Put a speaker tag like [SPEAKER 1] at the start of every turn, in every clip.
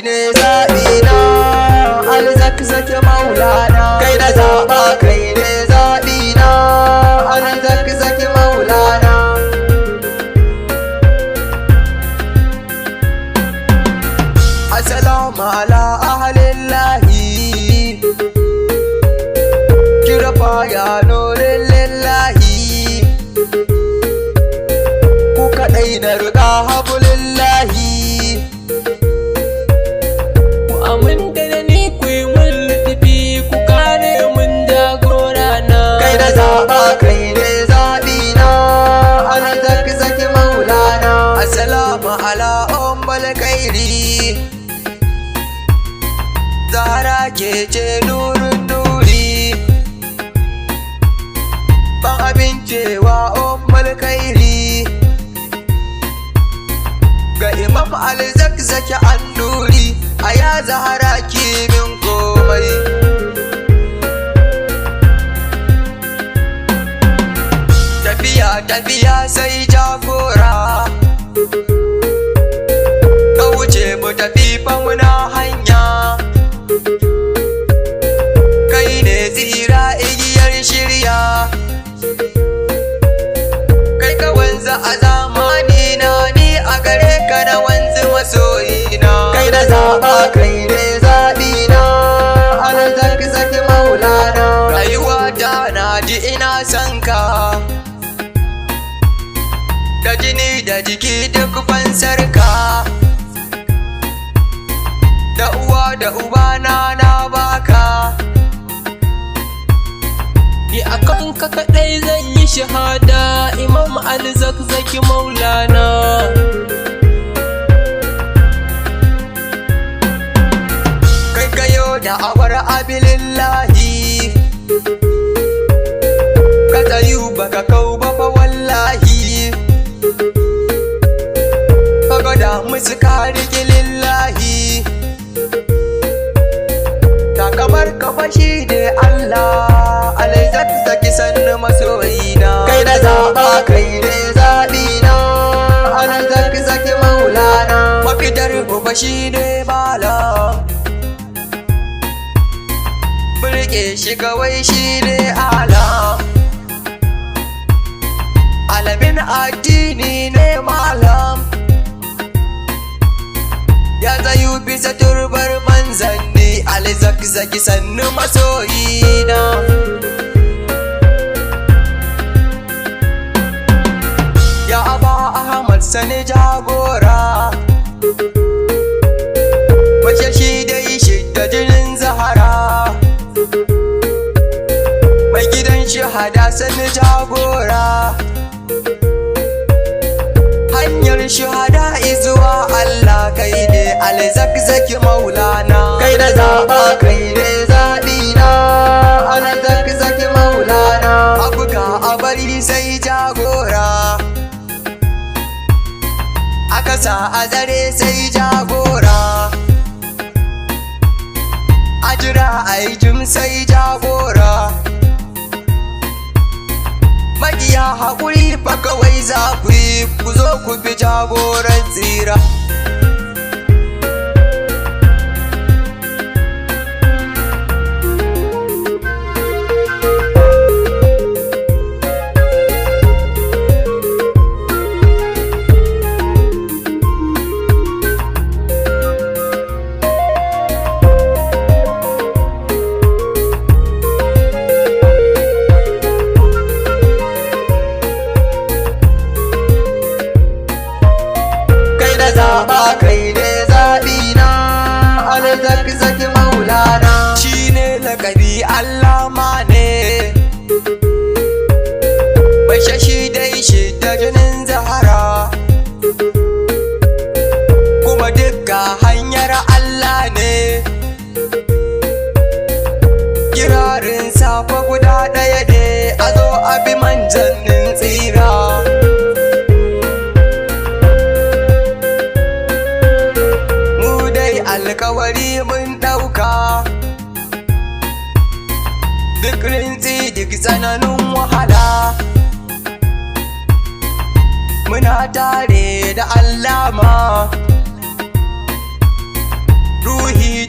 [SPEAKER 1] ne zaɓina, alzakzaki maulana. Kai na zaɓa kai ne zaɓina, alzakzaki maulana. Assalamu ala ahlillahi, kirafa ya nurin lillahi. Ku kaɗai na riga habulillahi.
[SPEAKER 2] Ku aminta da ni ku yi mun littafi, ku kare mun jagora na.
[SPEAKER 1] Kai na zaɓa kai ne zaɓina, alzakzaki maulana. Assalamu ala ummul khairi, Zahra ke ce nurin nuri. Ban abin cewa ummul khairi, ga Imam alzakzaki annuri. A ya Zahra ki min komai. Tafiya tafiya sai jagora, ka wuce mu tafi fa muna hanya. Kai ne tsira igiyar shirya, kai ka wanzu a zamani na, ni a gare ka na wanzu masoyina. Kai na zaɓa kai ne zaɓina, alzakzaki maulana. Rayuwa ta na ji ina son ka, da jini da jiki duk fansar ka. Da uwa da uba na baka,
[SPEAKER 2] Ni a kanka kaɗai zan yi shahada, Imam alzakzaki maulana.
[SPEAKER 1] kai kayo da awar abilillahi, ka tsayu baka kau ba fa wallahi. Ka gwada musu ka riƙe lillahi, ta kamar ka fashi ne Allah, alzakzaki sannu masoyina. Kai na zaɓa kai ne zaɓina, alzakzaki maulana. Mafitar mu fashi ne malam, burge shi kawai shi ne alam. Alamin addini ne malam, ya tsayu bisa turbar manzanni. Alzakzaki sannu masoyina. Ya Aba Ahmad sani jagora, wace shi dai shi da jinin Zahra. Mai gidan shahada sani jagora, hanyar shahada izuwa Allah. Kai ne alzakzaki maulana. Kai na zaɓa kai ne zaɓina, alzakzaki maulana. Abuka a bari sai jagora, aka sa a zare sai jagora. A jira a yi jim sai jagora. Maƙiya haƙuri fa kawai za ku yi, ku zo ku bi jagoran tsira. Zaɓa kai ne zaɓina, alzakzaki maulana. Shi ne lakabi Allama ne, mai shashi dai shi da jinin Zahra. Kuma dukka hanyar Allah ne, kirarin safa guda ɗaya ne, a zo abi manzannin tsira. Alkawari mun ɗauka, duk rintsi duk tsananin wahala, muna tare da Allama.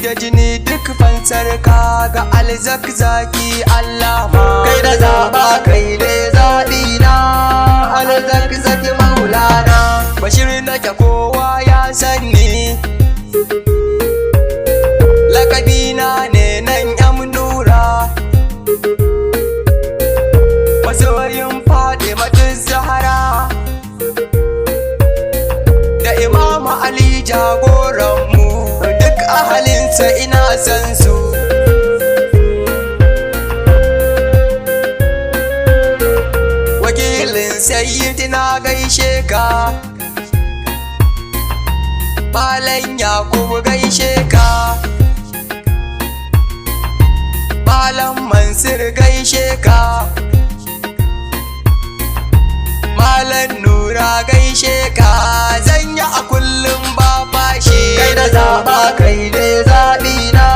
[SPEAKER 1] da jini duk fansar ka ga alzakzaki Allah ma kai da zaba kai ne zaɓi na alzakzaki maulana bashir nake kowa ya sanni lakabina ne nan yam nura masoyin Fatimatun Zahra da Imam Ali jagoranmu duk ahalinsa ina san su wakilin sayyidina gaishe ka Malam Yakubu gaishe ka Malam Mansur gaishe ka Malam Nura gaishe ka zan yi a kullum ba fashi kai da zaɓa kai ne zaɓi na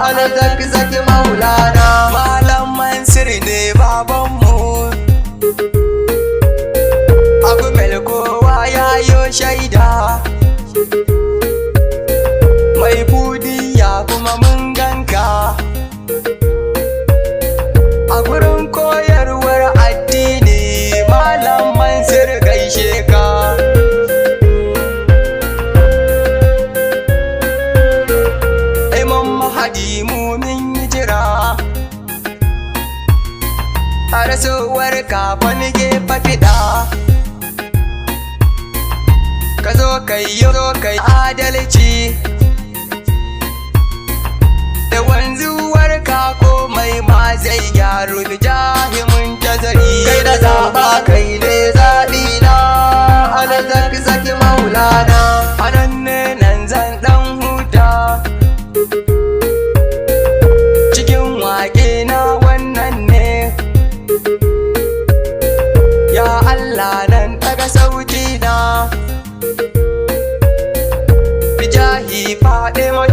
[SPEAKER 1] alzakzaki maulana Malam Mansur ne babanmu abu mel kowa ya yo shaida mai budiya kuma mun ganka a gurin koyarwar addini Malam Mansur gaishe ka Imam Mahdi mumin hijira a rasowar kafin gefa fiɗa ka zo kai adalci da wanzuwar ka komai ma zai gyaru da jahimin tazari kai da zaɓa kai ne zaɓi na alzakzaki maulana anan ne nan zan ɗan huta cikin waƙe na wannan ne ya Allah nan ɗaga sauti na bijahi Fatima